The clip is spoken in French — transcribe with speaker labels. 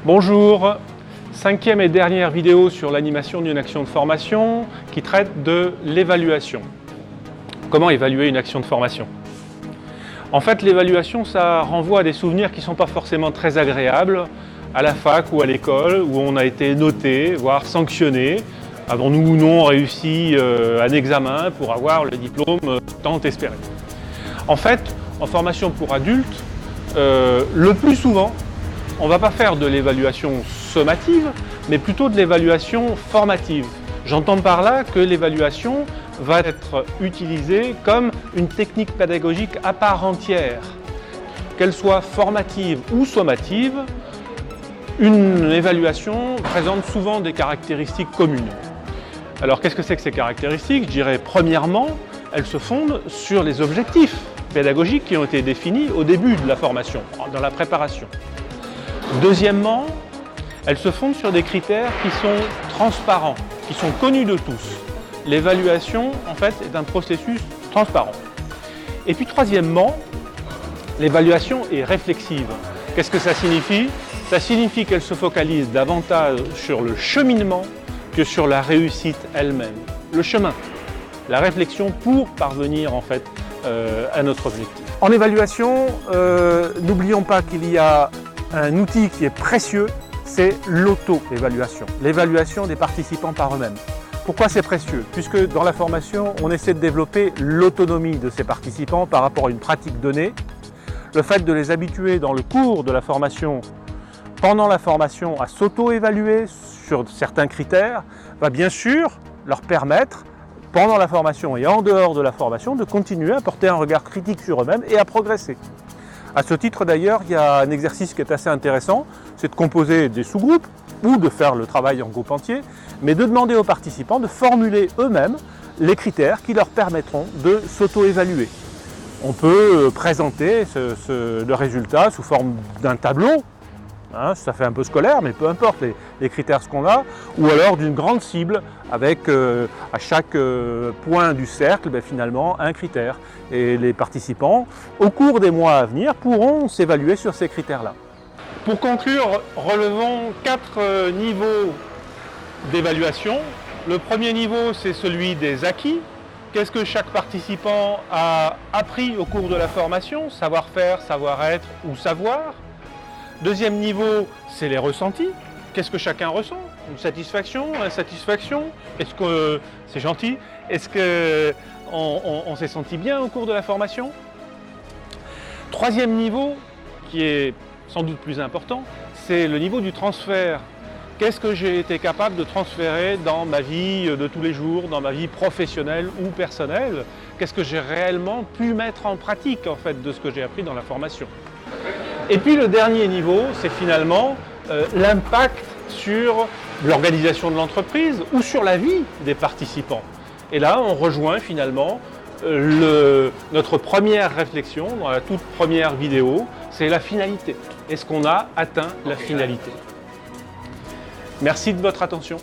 Speaker 1: Bonjour, cinquième et dernière vidéo sur l'animation d'une action de formation qui traite de l'évaluation. Comment évaluer une action de formation? En fait, l'évaluation, ça renvoie à des souvenirs qui ne sont pas forcément très agréables à la fac ou à l'école où on a été noté, voire sanctionné. Avons-nous ou non réussi un examen pour avoir le diplôme tant espéré? En fait, en formation pour adultes, le plus souvent, on ne va pas faire de l'évaluation sommative, mais plutôt de l'évaluation formative. J'entends par là que l'évaluation va être utilisée comme une technique pédagogique à part entière. Qu'elle soit formative ou sommative, une évaluation présente souvent des caractéristiques communes. Alors qu'est-ce que c'est que ces caractéristiques? Je dirais premièrement, elles se fondent sur les objectifs pédagogiques qui ont été définis au début de la formation, dans la préparation. Deuxièmement, elles se fondent sur des critères qui sont transparents, qui sont connus de tous. L'évaluation, en fait, est un processus transparent. Et puis troisièmement, l'évaluation est réflexive. Qu'est-ce que ça signifie? Ça signifie qu'elle se focalise davantage sur le cheminement que sur la réussite elle-même. Le chemin, la réflexion pour parvenir en fait à notre objectif. En évaluation, n'oublions pas qu'il y a un outil qui est précieux, c'est l'auto-évaluation, l'évaluation des participants par eux-mêmes. Pourquoi c'est précieux? Puisque dans la formation, on essaie de développer l'autonomie de ces participants par rapport à une pratique donnée. Le fait de les habituer dans le cours de la formation, pendant la formation, à s'auto-évaluer sur certains critères, va bien sûr leur permettre, pendant la formation et en dehors de la formation, de continuer à porter un regard critique sur eux-mêmes et à progresser. À ce titre d'ailleurs, il y a un exercice qui est assez intéressant, c'est de composer des sous-groupes ou de faire le travail en groupe entier, mais de demander aux participants de formuler eux-mêmes les critères qui leur permettront de s'auto-évaluer. On peut présenter le résultat sous forme d'un tableau, ça fait un peu scolaire, mais peu importe les critères ce qu'on a, ou alors d'une grande cible avec à chaque point du cercle, finalement, un critère. Et les participants, au cours des mois à venir, pourront s'évaluer sur ces critères-là. Pour conclure, relevons 4 niveaux d'évaluation. Le premier niveau, c'est celui des acquis. Qu'est-ce que chaque participant a appris au cours de la formation? Savoir-faire, savoir-être ou savoir. Deuxième niveau, c'est les ressentis. Qu'est-ce que chacun ressent? Une satisfaction, insatisfaction? Est-ce que c'est gentil? Est-ce qu'on s'est senti bien au cours de la formation? Troisième niveau, qui est sans doute plus important, c'est le niveau du transfert. Qu'est-ce que j'ai été capable de transférer dans ma vie de tous les jours, dans ma vie professionnelle ou personnelle? Qu'est-ce que j'ai réellement pu mettre en pratique en fait de ce que j'ai appris dans la formation? Et puis le dernier niveau, c'est finalement l'impact sur l'organisation de l'entreprise ou sur la vie des participants. Et là, on rejoint finalement notre première réflexion dans la toute première vidéo, c'est la finalité. Est-ce qu'on a atteint la finalité? Merci de votre attention.